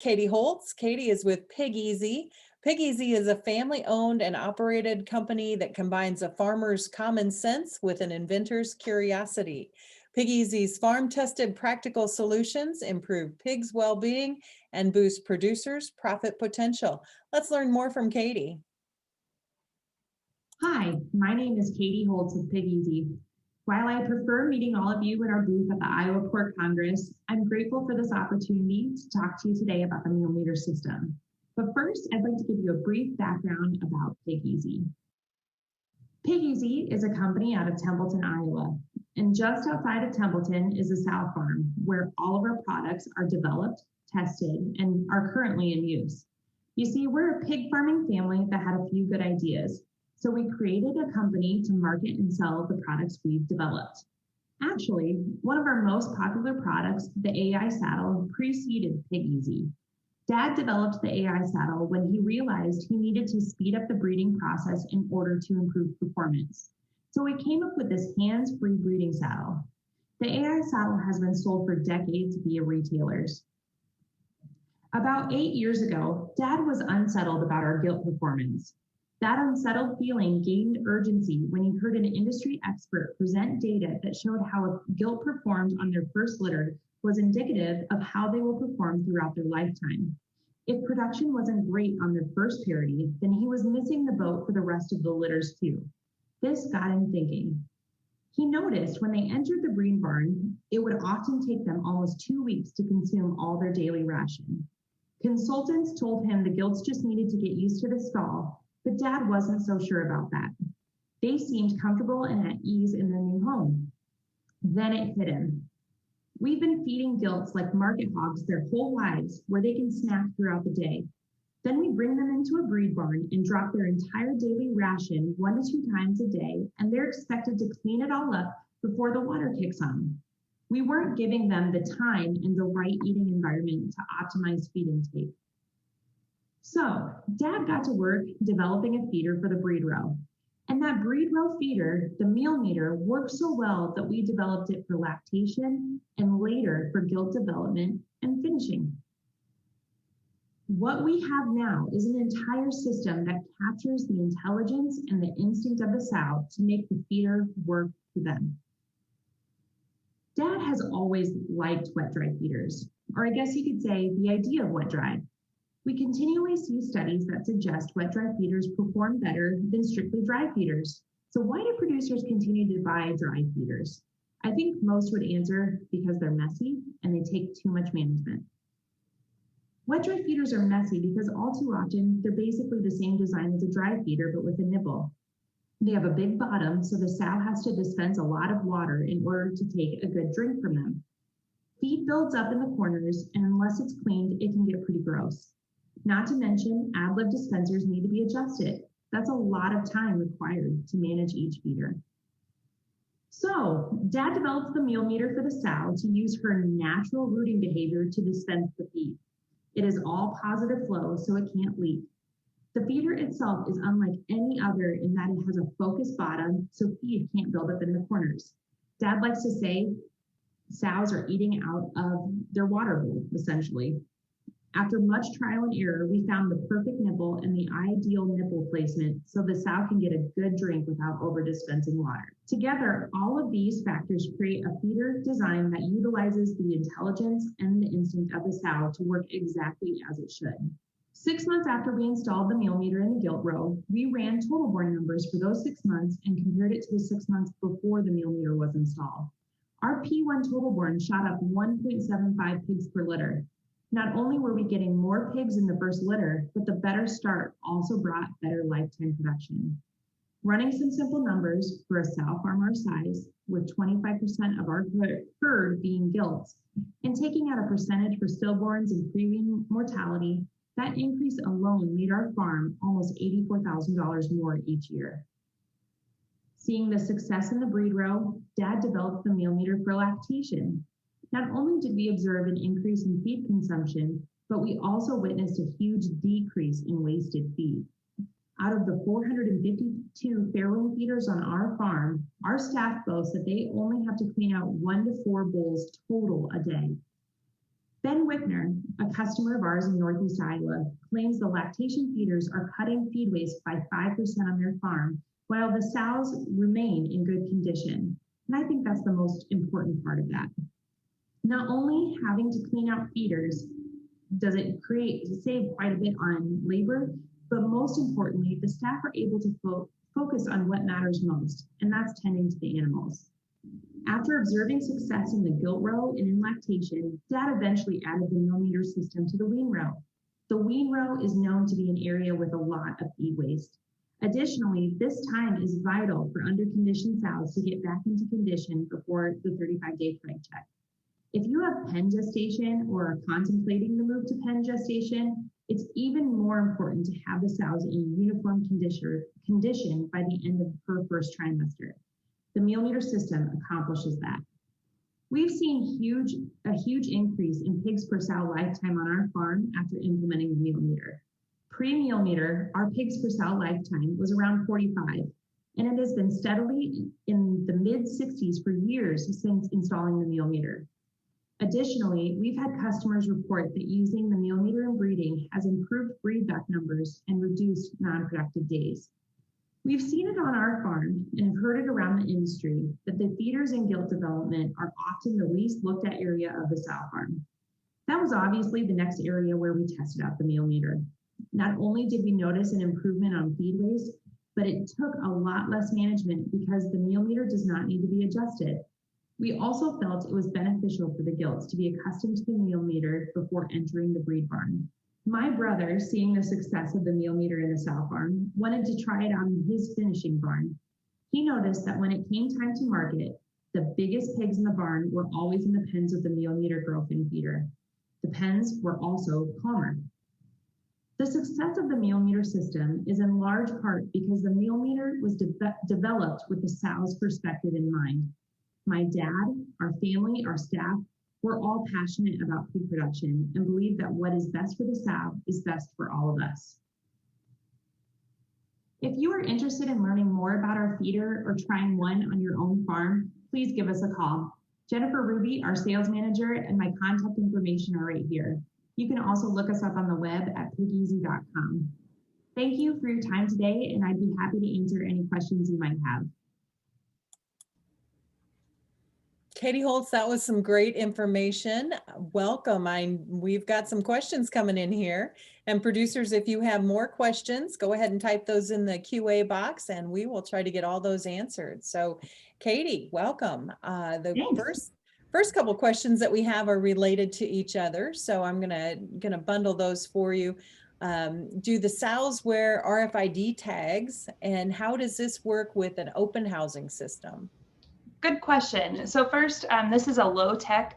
Katie Holtz. Katie is with PigEasy. PigEasy is a family-owned and operated company that combines a farmer's common sense with an inventor's curiosity. PigEasy's farm-tested practical solutions improve pigs' well-being and boost producers' profit potential. Let's learn more from Katie. Hi, my name is Katie Holtz with PigEasy. While I prefer meeting all of you in our booth at the Iowa Pork Congress, I'm grateful for this opportunity to talk to you today about the meal meter system. But first, I'd like to give you a brief background about PigEasy. PigEasy is a company out of Templeton, Iowa. And just outside of Templeton is a sow farm where all of our products are developed, tested, and are currently in use. You see, we're a pig farming family that had a few good ideas. So we created a company to market and sell the products we've developed. Actually, one of our most popular products, the AI saddle, preceded PigEasy. Dad developed the AI saddle when he realized he needed to speed up the breeding process in order to improve performance. So he came up with this hands-free breeding saddle. The AI saddle has been sold for decades via retailers. About 8 years ago, Dad was unsettled about our gilt performance. That unsettled feeling gained urgency when he heard an industry expert present data that showed how a gilt performed on their first litter was indicative of how they will perform throughout their lifetime. If production wasn't great on their first parity, then he was missing the boat for the rest of the litters too. This got him thinking. He noticed when they entered the breed barn, it would often take them almost 2 weeks to consume all their daily ration. Consultants told him the gilts just needed to get used to the stall, but Dad wasn't so sure about that. They seemed comfortable and at ease in their new home. Then it hit him. We've been feeding gilts like market hogs their whole lives where they can snack throughout the day. Then we bring them into a breed barn and drop their entire daily ration 1 to 2 times a day, and they're expected to clean it all up before the water kicks on. We weren't giving them the time and the right eating environment to optimize feed intake. So Dad got to work developing a feeder for the breed row. And that breed row feeder, the meal meter, worked so well that we developed it for lactation and later for gilt development and finishing. What we have now is an entire system that captures the intelligence and the instinct of the sow to make the feeder work for them. Dad has always liked wet-dry feeders, or I guess you could say the idea of wet-dry. We continually see studies that suggest wet-dry feeders perform better than strictly dry feeders. So why do producers continue to buy dry feeders? I think most would answer because they're messy and they take too much management. Wet-dry feeders are messy because all too often they're basically the same design as a dry feeder but with a nipple. They have a big bottom, so the sow has to dispense a lot of water in order to take a good drink from them. Feed builds up in the corners, and unless it's cleaned, it can get pretty gross. Not to mention, ad-lib dispensers need to be adjusted. That's a lot of time required to manage each feeder. So, Dad developed the meal meter for the sow to use her natural rooting behavior to dispense the feed. It is all positive flow, so it can't leak. The feeder itself is unlike any other in that it has a focused bottom, so feed can't build up in the corners. Dad likes to say sows are eating out of their water bowl, essentially. After much trial and error, we found the perfect nipple and the ideal nipple placement so the sow can get a good drink without over-dispensing water. Together, all of these factors create a feeder design that utilizes the intelligence and the instinct of the sow to work exactly as it should. 6 months after we installed the meal meter in the gilt row, we ran total born numbers for those 6 months and compared it to the 6 months before the meal meter was installed. Our P1 total born shot up 1.75 pigs per litter. Not only were we getting more pigs in the first litter, but the better start also brought better lifetime production. Running some simple numbers for a sow farm our size, with 25% of our herd being gilts, and taking out a percentage for stillborns and prewean mortality, that increase alone made our farm almost $84,000 more each year. Seeing the success in the breed row, Dad developed the meal meter for lactation. Not only did we observe an increase in feed consumption, but we also witnessed a huge decrease in wasted feed. Out of the 452 farrowing feeders on our farm, our staff boasts that they only have to clean out 1 to 4 bowls total a day. Ben Wickner, a customer of ours in Northeast Iowa, claims the lactation feeders are cutting feed waste by 5% on their farm, while the sows remain in good condition. And I think that's the most important part of that. Not only having to clean out feeders does it save quite a bit on labor, but most importantly, the staff are able to focus on what matters most, and that's tending to the animals. After observing success in the gilt row and in lactation, Dad eventually added the meal meter system to the wean row. The wean row is known to be an area with a lot of feed waste. Additionally, this time is vital for underconditioned sows to get back into condition before the 35-day preg check. If you have pen gestation or are contemplating the move to pen gestation, it's even more important to have the sows in uniform condition by the end of her first trimester. The meal meter system accomplishes that. We've seen a huge increase in pigs per sow lifetime on our farm after implementing the meal meter. Pre-meal meter, our pigs per sow lifetime was around 45, and it has been steadily in the mid-60s for years since installing the meal meter. Additionally, we've had customers report that using the meal meter in breeding has improved breed duck numbers and reduced non-productive days. We've seen it on our farm and have heard it around the industry that the feeders and gilt development are often the least looked at area of the sow farm. That was obviously the next area where we tested out the meal meter. Not only did we notice an improvement on feed waste, but it took a lot less management because the meal meter does not need to be adjusted. We also felt it was beneficial for the gilts to be accustomed to the meal meter before entering the breed barn. My brother, seeing the success of the meal meter in the sow farm, wanted to try it out in his finishing barn. He noticed that when it came time to market, the biggest pigs in the barn were always in the pens with the meal meter girlfin feeder. The pens were also calmer. The success of the meal meter system is in large part because the meal meter was developed with the sow's perspective in mind. My dad, our family, our staff, we're all passionate about pig production and believe that what is best for the sow is best for all of us. If you are interested in learning more about our feeder or trying one on your own farm, please give us a call. Jennifer Ruby, our sales manager, and my contact information are right here. You can also look us up on the web at PigEasy.com. Thank you for your time today, and I'd be happy to answer any questions you might have. Katie Holtz, that was some great information. Welcome. We've got some questions coming in here. And producers, if you have more questions, go ahead and type those in the QA box and we will try to get all those answered. So Katie, welcome. The first couple questions that we have are related to each other. So I'm gonna bundle those for you. Do the sows wear RFID tags, and how does this work with an open housing system? Good question. So first, this is a low-tech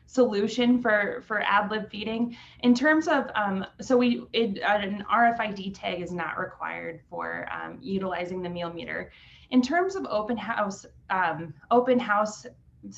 solution for ad lib feeding. In terms of, an RFID tag is not required for utilizing the meal meter. In terms of open house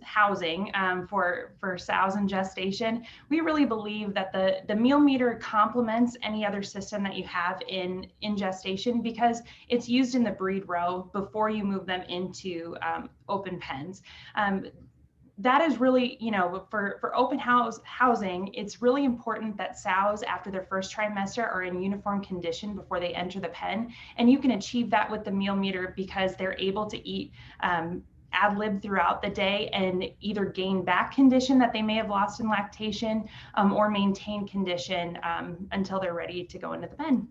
housing for sows in gestation, we really believe that the meal meter complements any other system that you have in gestation because it's used in the breed row before you move them into open pens. That is really, for open housing, it's really important that sows after their first trimester are in uniform condition before they enter the pen. And you can achieve that with the meal meter because they're able to eat ad lib throughout the day and either gain back condition that they may have lost in lactation or maintain condition until they're ready to go into the pen.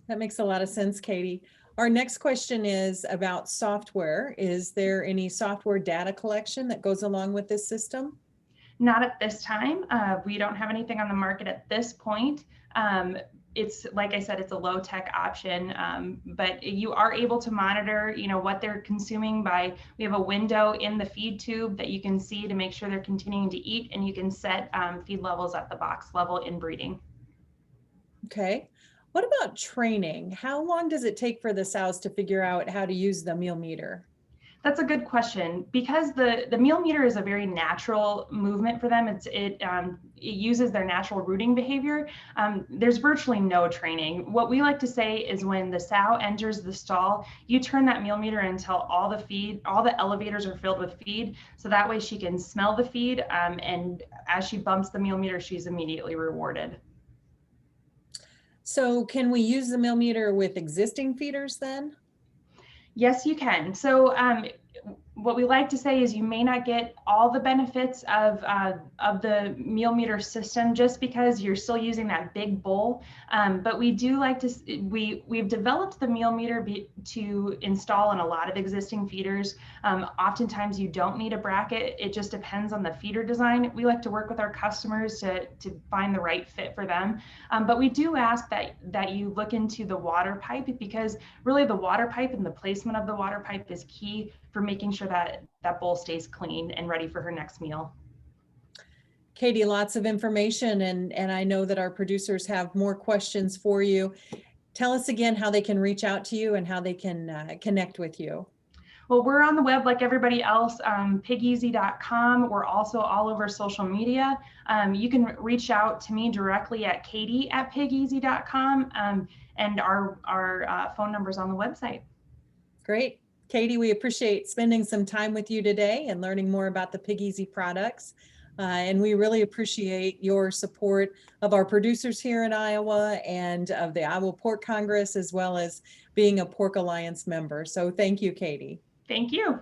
That makes a lot of sense, Katie. Our next question is about software. Is there any software data collection that goes along with this system? Not at this time. We don't have anything on the market at this point. It's like I said, it's a low tech option, but you are able to monitor, what they're consuming we have a window in the feed tube that you can see to make sure they're continuing to eat, and you can set feed levels at the box level in breeding. Okay. What about training? How long does it take for the sows to figure out how to use the meal meter? That's a good question. Because the meal meter is a very natural movement for them. It uses their natural rooting behavior. There's virtually no training. What we like to say is when the sow enters the stall, you turn that meal meter until all the elevators are filled with feed. So that way she can smell the feed. And as she bumps the meal meter, she's immediately rewarded. So can we use the meal meter with existing feeders then? Yes, you can. So what we like to say is you may not get all the benefits of the meal meter system just because you're still using that big bowl. But we do like to, we've developed the meal meter to install in a lot of existing feeders. Oftentimes you don't need a bracket. It just depends on the feeder design. We like to work with our customers to find the right fit for them. But we do ask that you look into the water pipe, because really the water pipe and the placement of the water pipe is key for making sure that that bowl stays clean and ready for her next meal. Katie, lots of information, and I know that our producers have more questions for you. Tell us again how they can reach out to you and how they can connect with you. Well, we're on the web like everybody else, PigEasy.com. We're also all over social media. You can reach out to me directly at Katie@PigEasy.com, and our phone number's on the website. Great. Katie, we appreciate spending some time with you today and learning more about the PigEasy products. And we really appreciate your support of our producers here in Iowa and of the Iowa Pork Congress, as well as being a Pork Alliance member. So thank you, Katie. Thank you.